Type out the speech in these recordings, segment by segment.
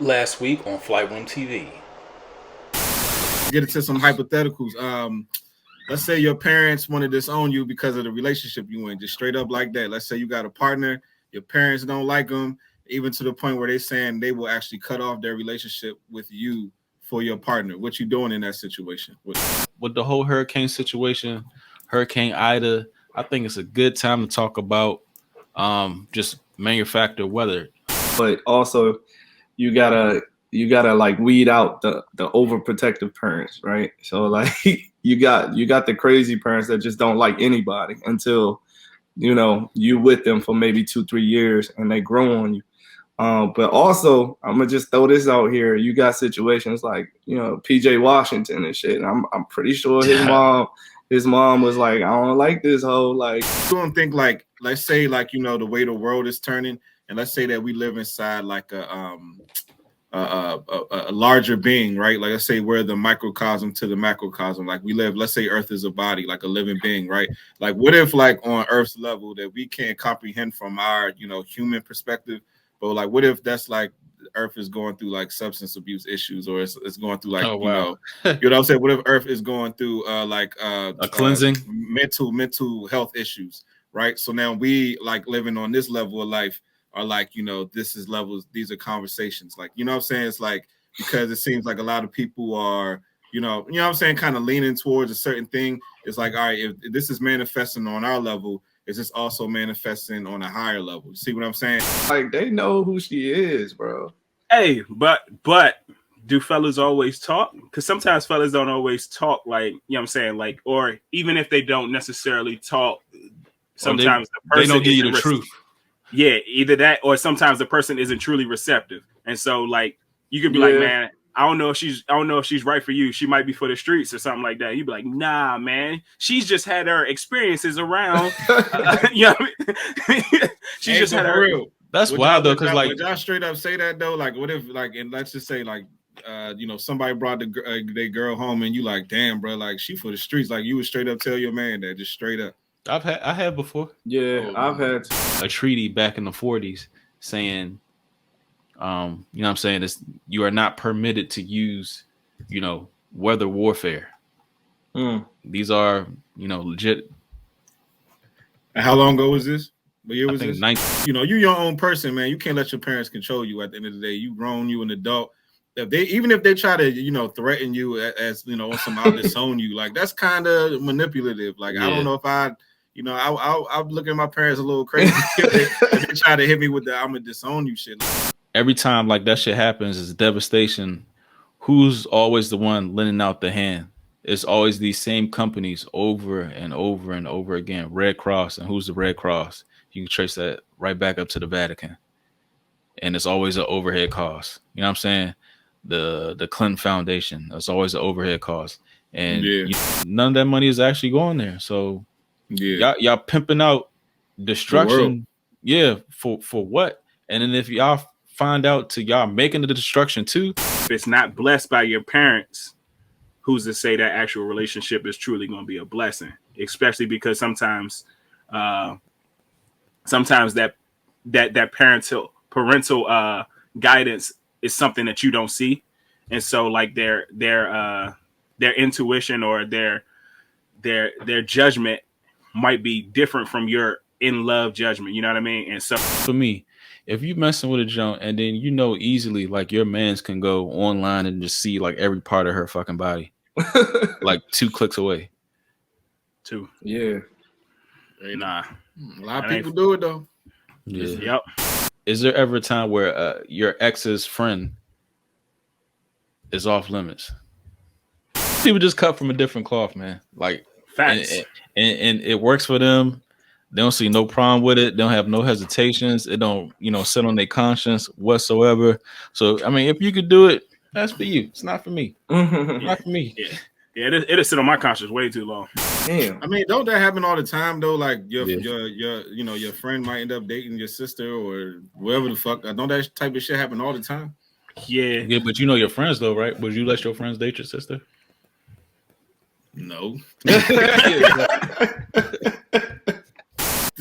Last week on Flight Room TV. Get into some hypotheticals. Let's say your parents want to disown you because of the relationship you in, just straight up like that. Let's say you got a partner, your parents don't like them, even to the point where they're saying they will actually cut off their relationship with you for your partner. What you doing in that situation? With the whole hurricane situation, Hurricane Ida, I think it's a good time to talk about just manufactured weather. But also you gotta like weed out the overprotective parents, right? So like you got the crazy parents that just don't like anybody until you with them for maybe 2-3 years and they grow on you. But also I'm gonna just throw this out here. You got situations like PJ Washington and shit. And I'm pretty sure his mom was like, I don't like this whole like. You don't think like, let's say like the way the world is turning, and let's say that we live inside like a larger being, right? Like let's say we're the microcosm to the macrocosm. Like we live, let's say Earth is a body, like a living being, right? Like what if like on Earth's level that we can't comprehend from our human perspective, but like what if that's like Earth is going through like substance abuse issues, or it's going through like you know what I'm saying? What if Earth is going through a cleansing, mental health issues, right? So now we like living on this level of life are like, this is levels, these are conversations. Like, what I'm saying? It's like, because it seems like a lot of people are, what I'm saying, kind of leaning towards a certain thing. It's like, all right, if this is manifesting on our level, is this also manifesting on a higher level? You see what I'm saying? Like they know who she is, bro. Hey, but do fellas always talk? Because sometimes fellas don't always talk, like, what I'm saying? Like, or even if they don't necessarily talk, sometimes the person they don't give you the truth. Yeah, either that or sometimes the person isn't truly receptive. And so like you could be like, man, I don't know if she's right for you. She might be for the streets or something like that. You'd be like, nah, man. She's just had her experiences around. She's just had her real. That's wild though, because like would y'all straight up say that though? Like what if like, and let's just say like somebody brought their girl home and you like, damn, bro, like she for the streets. Like you would straight up tell your man that, just straight up. I had before. Yeah, I've had a treaty back in the 40s saying, what I'm saying, is you are not permitted to use, weather warfare. These are, legit. And how long ago was this? What year was this? You're your own person, man. You can't let your parents control you. At the end of the day, you grown, you an adult. Even if they try to, threaten you as on some I'll disown you, like that's kind of manipulative. Like I don't know if I'll look at my parents a little crazy if they try to hit me with the I'm gonna disown you shit. Every time like that shit happens, it's devastation. Who's always the one lending out the hand? It's always these same companies over and over and over again. Red Cross, and who's the Red Cross? You can trace that right back up to the Vatican. And it's always an overhead cost. You know what I'm saying? The Clinton Foundation, it's always an overhead cost. And none of that money is actually going there. So y'all pimping out destruction. Yeah, for what? And then if y'all find out to y'all making the destruction too, if it's not blessed by your parents, who's to say that actual relationship is truly going to be a blessing? Especially because sometimes that parental guidance is something that you don't see, and so like their intuition or their judgment might be different from your in love judgment. You know what I mean? And so for me, if you messing with a junk and then easily like your mans can go online and just see like every part of her fucking body, like 2 clicks away. 2. Yeah. Nah. A lot of people do it though. Yeah. Yep. Is there ever a time where your ex's friend is off limits? People just cut from a different cloth, man. Like facts. And it works for them. They don't see no problem with it. They don't have no hesitations. It don't, sit on their conscience whatsoever. So, I mean, if you could do it, that's for you. It's not for me. Not for me. Yeah, it'll sit on my conscience way too long. Damn. I mean, don't that happen all the time though? Like your friend might end up dating your sister or whoever the fuck. Don't that type of shit happen all the time? Yeah, but your friends though, right? Would you let your friends date your sister? No.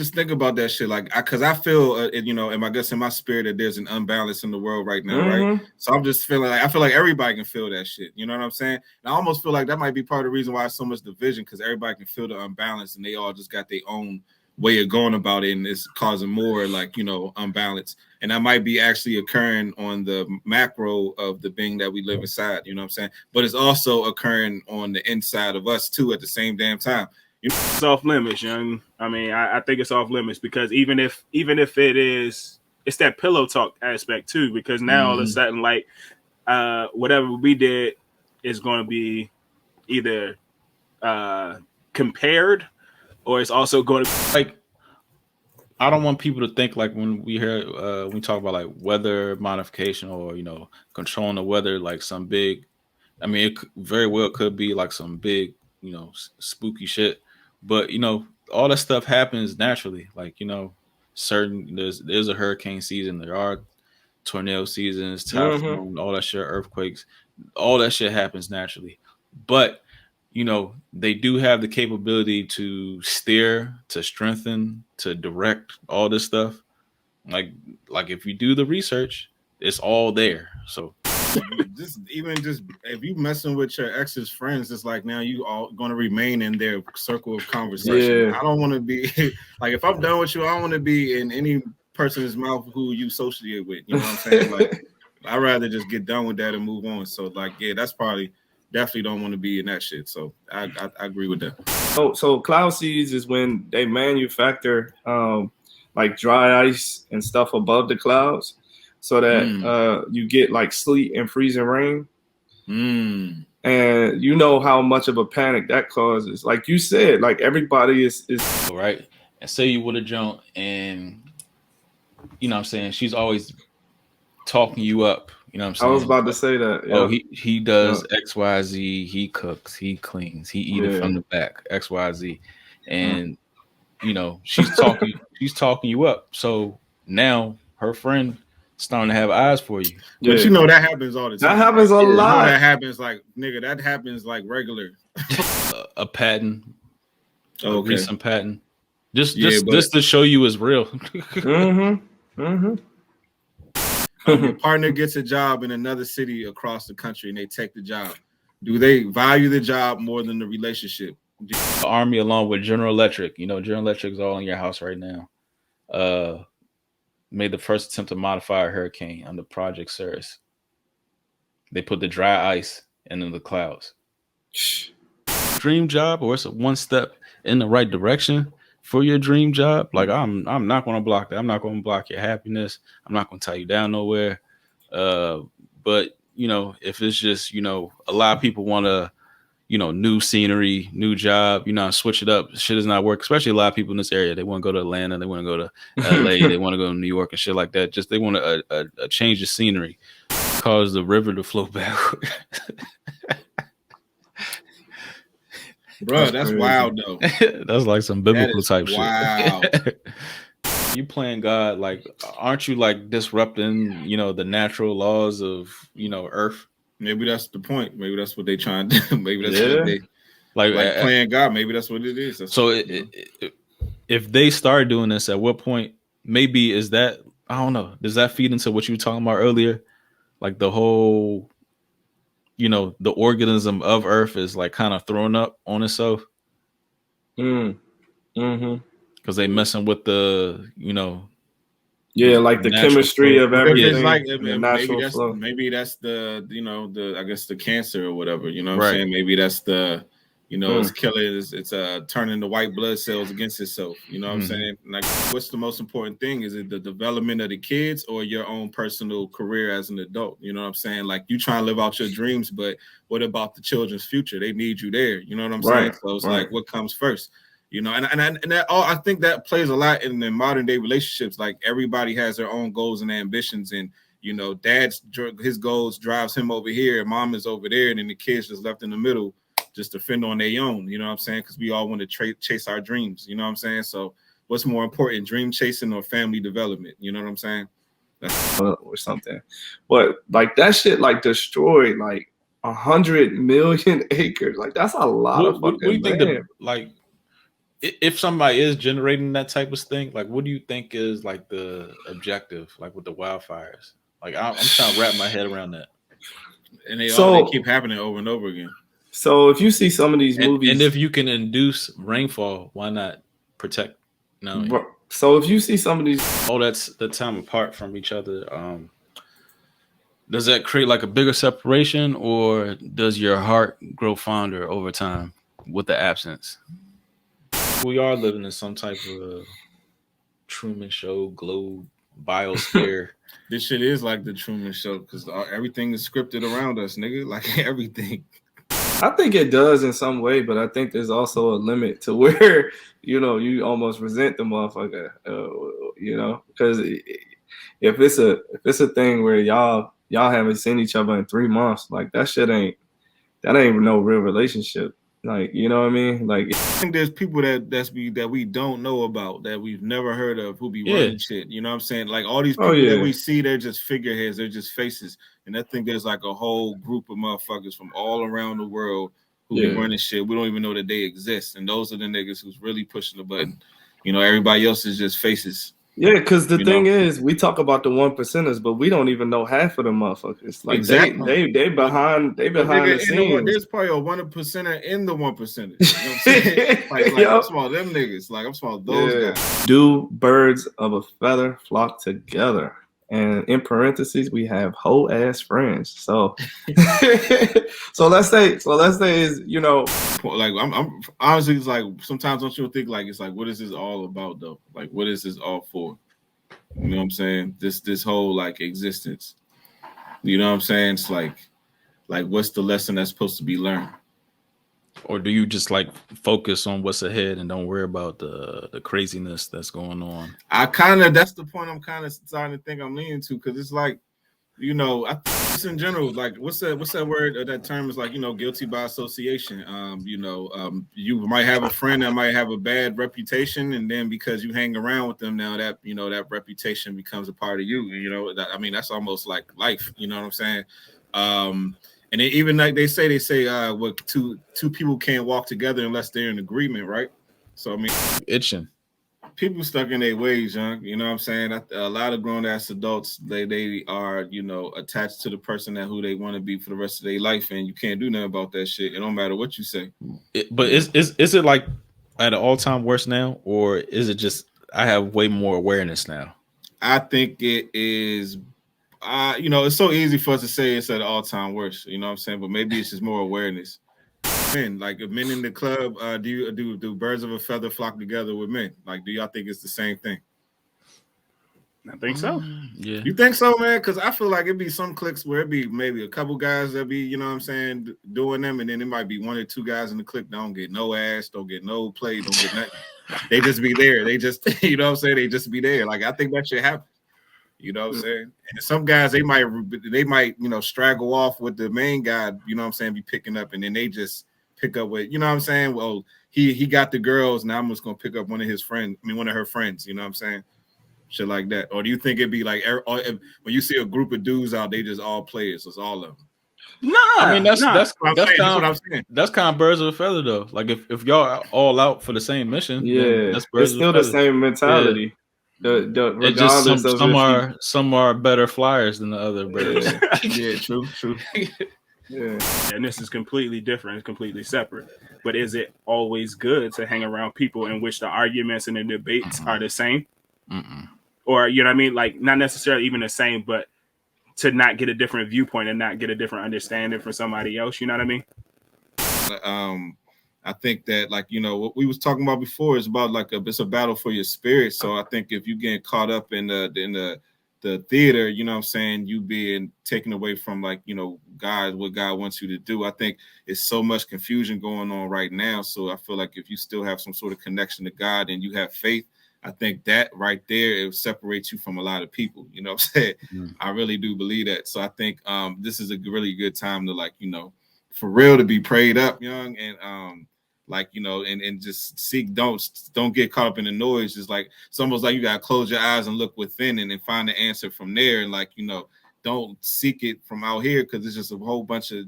just think about that shit. Like, cause I feel, you know, and I guess in my spirit that there's an unbalance in the world right now, right? So I'm just feeling like I feel like everybody can feel that shit. You know what I'm saying? And I almost feel like that might be part of the reason why there's so much division, because everybody can feel the unbalance, and they all just got their own way of going about it, and it's causing more like, you know, unbalance. And that might be actually occurring on the macro of the being that we live inside. You know what I'm saying? But it's also occurring on the inside of us too at the same damn time. It's off limits, young. I mean, I think it's off limits, because even if it is, it's that pillow talk aspect too, because now all of a sudden, like, whatever we did is going to be either compared, or it's also going to, like, I don't want people to think like when we hear when we talk about like weather modification or, you know, controlling the weather, like some big, I mean, it very well could be like some big, you know, spooky shit. But, you know, all that stuff happens naturally. Like, you know, there's a hurricane season, there are tornado seasons, typhoon, all that shit, earthquakes, all that shit happens naturally. But, you know, they do have the capability to steer, to strengthen, to direct all this stuff. Like if you do the research, it's all there. So just if you messing with your ex's friends, it's like now you all going to remain in their circle of conversation. Yeah. I don't want to be like, if I'm done with you, I don't want to be in any person's mouth who you associate with. You know what I'm saying? Like, I'd rather just get done with that and move on. So like, yeah, that's probably definitely don't want to be in that shit. So I agree with that. So cloud seeds is when they manufacture like dry ice and stuff above the clouds, so that you get like sleet and freezing rain. And you know how much of a panic that causes. Like you said, like everybody is right. And say you would have jumped, and you know what I'm saying, she's always talking you up. You know what I'm saying? I was about to say that. Yeah. Oh, he does XYZ, he cooks, he cleans, he eat it from the back, XYZ. And you know, she's talking you up. So now her friend starting to have eyes for you. But you know that happens all the time. That happens a lot. You know that happens like, nigga, that happens like regular. A patent. Okay. Recent patent. Just to show you is real. Your partner gets a job in another city across the country and they take the job. Do they value the job more than the relationship? The Army, along with General Electric, you know, General Electric is all in your house right now, made the first attempt to modify a hurricane under Project Cirrus. They put the dry ice into the clouds. Dream job, or it's one step in the right direction for your dream job. Like, I'm not going to block that. I'm not going to block your happiness. I'm not going to tie you down nowhere. But, you know, if it's just, you know, a lot of people want to, you know, new scenery, new job, you know, switch it up. Shit does not work, especially a lot of people in this area. They want to go to Atlanta. They want to go to LA. They want to go to New York and shit like that. Just they want a change of scenery, cause the river to flow backward. Bro, that's wild though. That's like some biblical type wow. shit. You playing God, like, aren't you like disrupting, you know, the natural laws of, you know, Earth? Maybe that's the point. Maybe that's what they trying to do. Maybe that's what they like playing God. Maybe that's what it is. If they start doing this, at what point? Maybe is that, I don't know. Does that feed into what you were talking about earlier? Like the whole, you know, the organism of Earth is like kind of thrown up on itself. Because they messing with the, you know. Yeah, like the chemistry flow of everything. Like, maybe that's the, you know, the, I guess the cancer or whatever, you know what I'm saying? Maybe that's the, you know, it's killing, it's turning the white blood cells against itself. You know what I'm saying? Like, what's the most important thing? Is it the development of the kids or your own personal career as an adult? You know what I'm saying? Like, you trying to live out your dreams, but what about the children's future? They need you there. You know what I'm saying? So it's like, what comes first? You know, and that all, I think that plays a lot in the modern day relationships. Like, everybody has their own goals and ambitions, and you know, his goals drives him over here, and mom is over there, and then the kids just left in the middle, just to fend on their own. You know what I'm saying? Because we all want to chase our dreams. You know what I'm saying? So, what's more important, dream chasing or family development? You know what I'm saying? Or something. But like that shit, like destroyed like 100 million acres. Like that's a lot of fucking land. Like if somebody is generating that type of thing, like what do you think is like the objective, like with the wildfires? Like I'm trying to wrap my head around that. And they So- keep happening over and over again. So if you see some of these movies, And if you can induce rainfall, why not protect? No, so if you see some of these, all that's the time apart from each other. Does that create like a bigger separation, or does your heart grow fonder over time with the absence? We are living in some type of Truman Show, globe, biosphere. This shit is like the Truman Show because everything is scripted around us, nigga. Like everything. I think it does in some way, but I think there's also a limit to where you almost resent the motherfucker, because if it's a thing where y'all haven't seen each other in 3 months, like that ain't no real relationship. Like, you know what I mean? Like, I think there's people that we don't know about, that we've never heard of, who be running shit. You know what I'm saying? Like all these people that we see, they're just figureheads, they're just faces. And I think there's like a whole group of motherfuckers from all around the world who be running shit. We don't even know that they exist. And those are the niggas who's really pushing the button. Everybody else is just faces. Yeah, because the thing is, we talk about the 1%ers, but we don't even know half of the motherfuckers. Like exactly. they behind the scenes. There's probably a 1%er in the 1%ers. You know what I'm saying? like I'm small them niggas. Like I'm small those guys. Do birds of a feather flock together? And in parentheses, we have whole ass friends. So, so let's say is like I'm honestly, it's like sometimes don't you think like it's like what is this all about though? Like what is this all for? You know what I'm saying? This whole like existence. You know what I'm saying? It's like what's the lesson that's supposed to be learned? Or do you just like focus on what's ahead and don't worry about the craziness that's going on? That's the point I'm kind of starting to think I'm leaning to, because it's like, I think in general, like what's that word or that term is like, guilty by association. You might have a friend that might have a bad reputation, and then because you hang around with them now, that that reputation becomes a part of you. That's almost like life. You know what I'm saying? And then even like they say what two people can't walk together unless they're in agreement, right? So itching. People stuck in their ways, young. You know what I'm saying? A lot of grown ass adults, they are attached to the person that who they want to be for the rest of their life, and you can't do nothing about that shit. It don't matter what you say. But is it like at an all-time worst now, or is it just I have way more awareness now? I think it is. It's so easy for us to say it's at an all-time worst. You know what I'm saying? But maybe it's just more awareness. Men, like if men in the club, do birds of a feather flock together with men? Like, do y'all think it's the same thing? I think so. Yeah. You think so, man? Because I feel like it'd be some cliques where it'd be maybe a couple guys that be, doing them, and then it might be 1 or 2 guys in the clique that don't get no ass, don't get no play, don't get nothing. They just be there. They just, you know what I'm saying? They just be there. Like, I think that should happen. You know what I'm saying? And some guys, they might, straggle off with the main guy, you know what I'm saying, be picking up, and then they just pick up with, you know what I'm saying? Well, he got the girls, now I'm just going to pick up one of her friends, you know what I'm saying? Shit like that. Or do you think it'd be like, when you see a group of dudes out, they just all players, it's all of them? Nah, I mean, that's what I'm saying. That's kind of birds of a feather, though. Like if y'all are all out for the same mission, that's it's still the same mentality. Yeah. Regardless of some are better flyers than the other birds. Yeah, true. Yeah, and this is completely different. It's completely separate. But is it always good to hang around people in which the arguments and the debates are the same? Or you know what I mean? Like not necessarily even the same, but to not get a different viewpoint and not get a different understanding from somebody else. You know what I mean? I think that what we was talking about before is about it's a battle for your spirit. So I think if you get caught up in the theater, you know what I'm saying, you being taken away from God, what God wants you to do. I think it's so much confusion going on right now. So I feel like if you still have some sort of connection to God and you have faith, I think that right there, it separates you from a lot of people. You know what I'm saying? I really do believe that. So I think this is a really good time to for real to be prayed up, young, and and just seek, don't get caught up in the noise. It's like it's almost like you gotta close your eyes and look within and then find the answer from there. And don't seek it from out here, because it's just a whole bunch of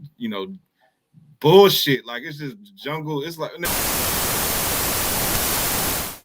bullshit. Like it's just jungle. It's like